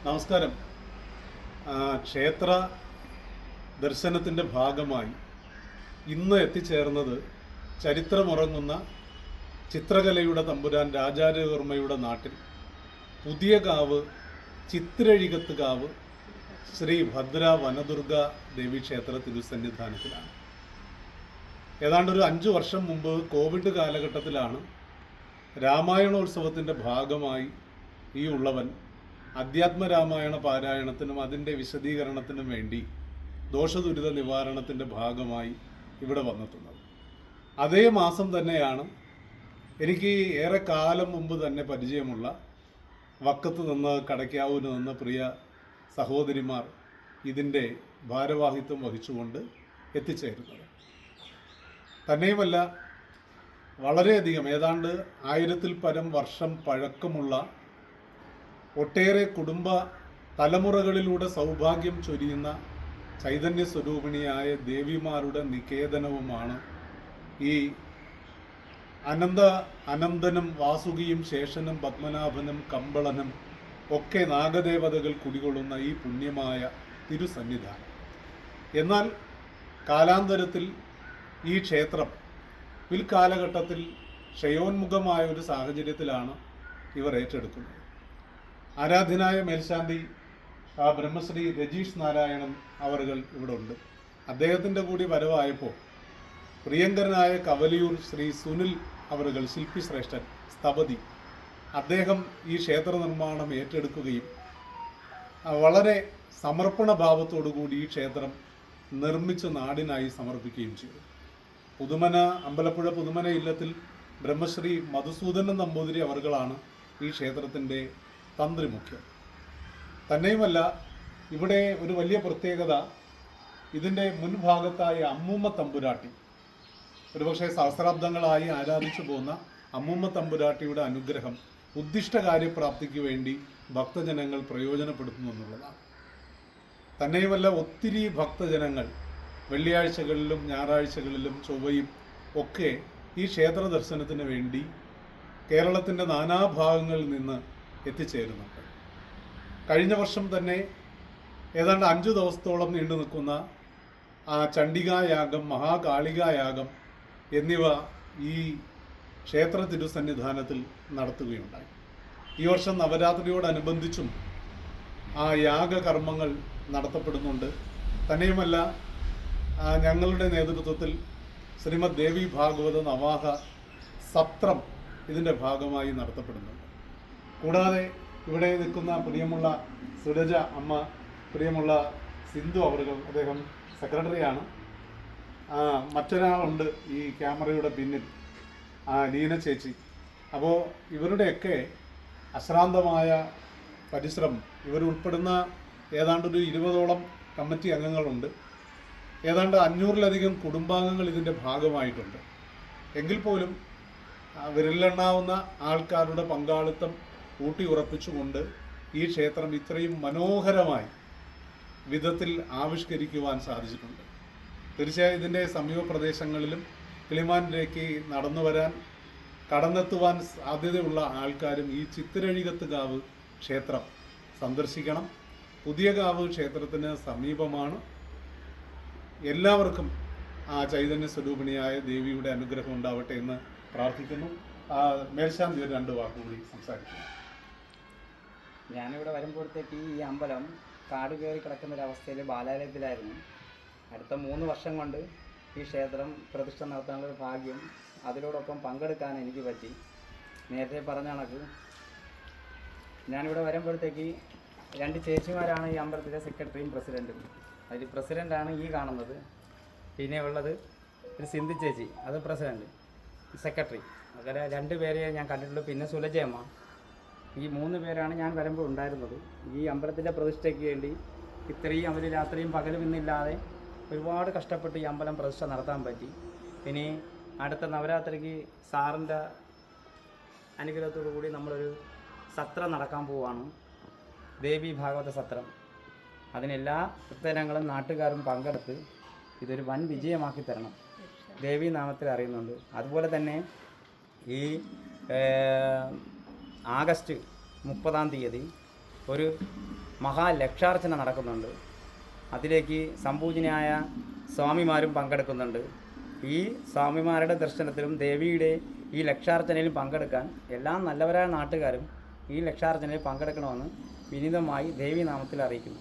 നമസ്കാരം. ക്ഷേത്ര ദർശനത്തിൻ്റെ ഭാഗമായി ഇന്ന് എത്തിച്ചേർന്നത് ചരിത്രമുറങ്ങുന്ന ചിത്രകലയുടെ തമ്പുരാൻ രാജാരവിവർമ്മയുടെ നാട്ടിൽ പുതിയകാവ് ചിത്തിരഴികത്തുകാവ് ശ്രീ ഭദ്ര വനദുർഗ ദേവീക്ഷേത്ര തിരുസന്നിധാനത്തിലാണ്. ഏതാണ്ട് ഒരു 5 വർഷം മുമ്പ് കോവിഡ് കാലഘട്ടത്തിലാണ് രാമായണോത്സവത്തിൻ്റെ ഭാഗമായി ഈ ഉള്ളവൻ അധ്യാത്മരാമായണ പാരായണത്തിനും അതിൻ്റെ വിശദീകരണത്തിനും വേണ്ടി ദോഷദുരിത നിവാരണത്തിൻ്റെ ഭാഗമായി ഇവിടെ വന്നെത്തുന്നത്. അതേ മാസം തന്നെയാണ് എനിക്ക് ഏറെ കാലം മുമ്പ് തന്നെ പരിചയമുള്ള വക്കത്ത് നിന്ന് കടയ്ക്കാവൂര് നിന്ന് പ്രിയ സഹോദരിമാർ ഇതിൻ്റെ ഭാരവാഹിത്വം വഹിച്ചുകൊണ്ട് എത്തിച്ചേരുന്നത്. തന്നെയുമല്ല, വളരെയധികം ഏതാണ്ട് 1000-ൽ പരം വർഷം പഴക്കമുള്ള ഒട്ടേറെ കുടുംബ തലമുറകളിലൂടെ സൗഭാഗ്യം ചൊരിയുന്ന ചൈതന്യ സ്വരൂപിണിയായ ദേവിമാരുടെ നികേതനവുമാണ് ഈ അനന്തനും വാസുകിയും ശേഷനും പത്മനാഭനും കമ്പളനും ഒക്കെ നാഗദേവതകൾ കുടികൊള്ളുന്ന ഈ പുണ്യമായ തിരുസന്നിധാനം. എന്നാൽ കാലാന്തരത്തിൽ ഈ ക്ഷേത്രം പിൽക്കാലഘട്ടത്തിൽ ക്ഷയോന്മുഖമായ ഒരു സാഹചര്യത്തിലാണ് ഇവർ ഏറ്റെടുക്കുന്നത്. ആരാധ്യനായ മേൽശാന്തി ബ്രഹ്മശ്രീ രജീഷ് നാരായണൻ അവറുകൾ ഇവിടെ ഉണ്ട്. അദ്ദേഹത്തിൻ്റെ കൂടി വരവായപ്പോൾ പ്രിയങ്കരനായ കവലിയൂർ ശ്രീ സുനിൽ അവറുകൾ, ശില്പി ശ്രേഷ്ഠൻ, സ്ഥപതി, അദ്ദേഹം ഈ ക്ഷേത്ര നിർമ്മാണം ഏറ്റെടുക്കുകയും വളരെ സമർപ്പണ ഭാവത്തോടുകൂടി ഈ ക്ഷേത്രം നിർമ്മിച്ച് നാടിനായി സമർപ്പിക്കുകയും ചെയ്തു. അമ്പലപ്പുഴ പുതുമന ഇല്ലത്തിൽ ബ്രഹ്മശ്രീ മധുസൂദനൻ നമ്പൂതിരി അവറുകളാണ് ഈ ക്ഷേത്രത്തിൻ്റെ തന്ത്രി മുഖ്യം. തന്നെയുമല്ല, ഇവിടെ ഒരു വലിയ പ്രത്യേകത, ഇതിൻ്റെ മുൻഭാഗത്തായ അമ്മൂമ്മ തമ്പുരാട്ടി, ഒരുപക്ഷെ സഹസ്രാബ്ദങ്ങളായി ആരാധിച്ചു പോകുന്ന അമ്മൂമ്മ തമ്പുരാട്ടിയുടെ അനുഗ്രഹം ഉദ്ദിഷ്ടകാര്യപ്രാപ്തിക്ക് വേണ്ടി ഭക്തജനങ്ങൾ പ്രയോജനപ്പെടുത്തുന്നു എന്നുള്ളതാണ്. തന്നെയുമല്ല, ഒത്തിരി ഭക്തജനങ്ങൾ വെള്ളിയാഴ്ചകളിലും ഞായറാഴ്ചകളിലും ചൊവ്വയും ഒക്കെ ഈ ക്ഷേത്ര ദർശനത്തിന് വേണ്ടി കേരളത്തിൻ്റെ നാനാഭാഗങ്ങളിൽ നിന്ന് എത്തിച്ചേരുന്നുണ്ട്. കഴിഞ്ഞ വർഷം തന്നെ ഏതാണ്ട് 5 ദിവസത്തോളം നീണ്ടു നിൽക്കുന്ന ചണ്ഡികായാഗം, മഹാകാളികായാഗം എന്നിവ ഈ ക്ഷേത്ര തിരുസന്നിധാനത്തിൽ നടത്തുകയുണ്ടായി. ഈ വർഷം നവരാത്രിയോടനുബന്ധിച്ചും ആ യാഗകർമ്മങ്ങൾ നടത്തപ്പെടുന്നുണ്ട്. തന്നെയുമല്ല, ഞങ്ങളുടെ നേതൃത്വത്തിൽ ശ്രീമദ് ദേവി ഭാഗവത നവാഹ സത്രം ഇതിൻ്റെ ഭാഗമായി നടത്തപ്പെടുന്നുണ്ട്. കൂടാതെ ഇവിടെ നിൽക്കുന്ന പ്രിയമുള്ള സുരജ അമ്മ, പ്രിയമുള്ള സിന്ധു അവറുകൾ, അദ്ദേഹം സെക്രട്ടറിയാണ്. മറ്റൊരാളുണ്ട് ഈ ക്യാമറയുടെ പിന്നിൽ, ലീന ചേച്ചി. അപ്പോൾ ഇവരുടെയൊക്കെ അശ്രാന്തമായ പരിശ്രമം, ഇവരുൾപ്പെടുന്ന ഏതാണ്ടൊരു 20ഓളം കമ്മിറ്റി അംഗങ്ങളുണ്ട്. ഏതാണ്ട് 500-ലധികം കുടുംബാംഗങ്ങൾ ഇതിൻ്റെ ഭാഗമായിട്ടുണ്ട്. എങ്കിൽ പോലും വിരലെണ്ണാവുന്ന ആൾക്കാരുടെ പങ്കാളിത്തം ഊട്ടി ഉറപ്പിച്ചുകൊണ്ട് ഈ ക്ഷേത്രം ഇത്രയും മനോഹരമായി വിധത്തിൽ ആവിഷ്കരിക്കുവാൻ സാധിച്ചിട്ടുണ്ട്. തീർച്ചയായും ഇതിൻ്റെ സമീപ പ്രദേശങ്ങളിലും കിളിമാനിലേക്ക് കടന്നെത്തുവാൻ സാധ്യതയുള്ള ആൾക്കാരും ഈ ചിത്തിരഴികത്തുകാവ് ക്ഷേത്രം സന്ദർശിക്കണം. പുതിയകാവ് ക്ഷേത്രത്തിന് സമീപമാണ്. എല്ലാവർക്കും ആ ചൈതന്യ സ്വരൂപിണിയായ ദേവിയുടെ അനുഗ്രഹം ഉണ്ടാവട്ടെ എന്ന് പ്രാർത്ഥിക്കുന്നു. മേൽശാന്തി ഒരു 2 വാക്കുകൂടി സംസാരിക്കുന്നു. ഞാനിവിടെ വരുമ്പോഴത്തേക്ക് ഈ അമ്പലം കാട് കയറി കിടക്കുന്നൊരവസ്ഥയിൽ ബാലാലയത്തിലായിരുന്നു. അടുത്ത 3 വർഷം കൊണ്ട് ഈ ക്ഷേത്രം പ്രതിഷ്ഠ നടത്താനുള്ളൊരു ഭാഗ്യം, അതിനോടൊപ്പം പങ്കെടുക്കാൻ എനിക്ക് പറ്റി. നേരത്തെ പറഞ്ഞ കണക്ക് ഞാനിവിടെ വരുമ്പോഴത്തേക്ക് 2 ചേച്ചിമാരാണ് ഈ അമ്പലത്തിലെ സെക്രട്ടറിയും പ്രസിഡൻറ്റും. അതിൽ പ്രസിഡൻ്റാണ് ഈ കാണുന്നത്. പിന്നെ ഉള്ളത് ഒരു സിന്ധു ചേച്ചി, അത് പ്രസിഡൻറ്റ്, സെക്രട്ടറി. അങ്ങനെ 2 പേരെ ഞാൻ കണ്ടിട്ടുള്ളൂ. പിന്നെ സുലജയമ്മ. ഈ 3 പേരാണ് ഞാൻ വരുമ്പോൾ ഉണ്ടായിരുന്നത്. ഈ അമ്പലത്തിൻ്റെ പ്രതിഷ്ഠയ്ക്ക് വേണ്ടി ഇത്രയും അവർ രാത്രിയും പകലും ഇന്നില്ലാതെ ഒരുപാട് കഷ്ടപ്പെട്ട് ഈ അമ്പലം പ്രതിഷ്ഠ നടത്താൻ പറ്റി. ഇനി അടുത്ത നവരാത്രിക്ക് സാറിൻ്റെ അനുഗ്രഹത്തോടു കൂടി നമ്മളൊരു സത്രം നടക്കാൻ പോവുകയാണ്, ദേവി ഭാഗവത സത്രം. അതിനെല്ലാ ഭക്തജനങ്ങളും നാട്ടുകാരും പങ്കെടുത്ത് ഇതൊരു വൻ വിജയമാക്കി തരണം. ദേവി നാമത്തിൽ അറിയുന്നുണ്ട്. അതുപോലെ തന്നെ ഈ ആഗസ്റ്റ് 30-ാം തീയതി ഒരു മഹാലക്ഷാർച്ചന നടക്കുന്നുണ്ട്. അതിലേക്ക് സംപൂജനയായ സ്വാമിമാരും പങ്കെടുക്കുന്നുണ്ട്. ഈ സ്വാമിമാരുടെ ദർശനത്തിലും ദേവിയുടെ ഈ ലക്ഷാർച്ചനയിലും പങ്കെടുക്കാൻ എല്ലാ നല്ലവരായ നാട്ടുകാരും ഈ ലക്ഷാർച്ചനയിൽ പങ്കെടുക്കണമെന്ന് വിനീതമായി ദേവീനാമത്തിൽ അറിയിക്കുന്നു.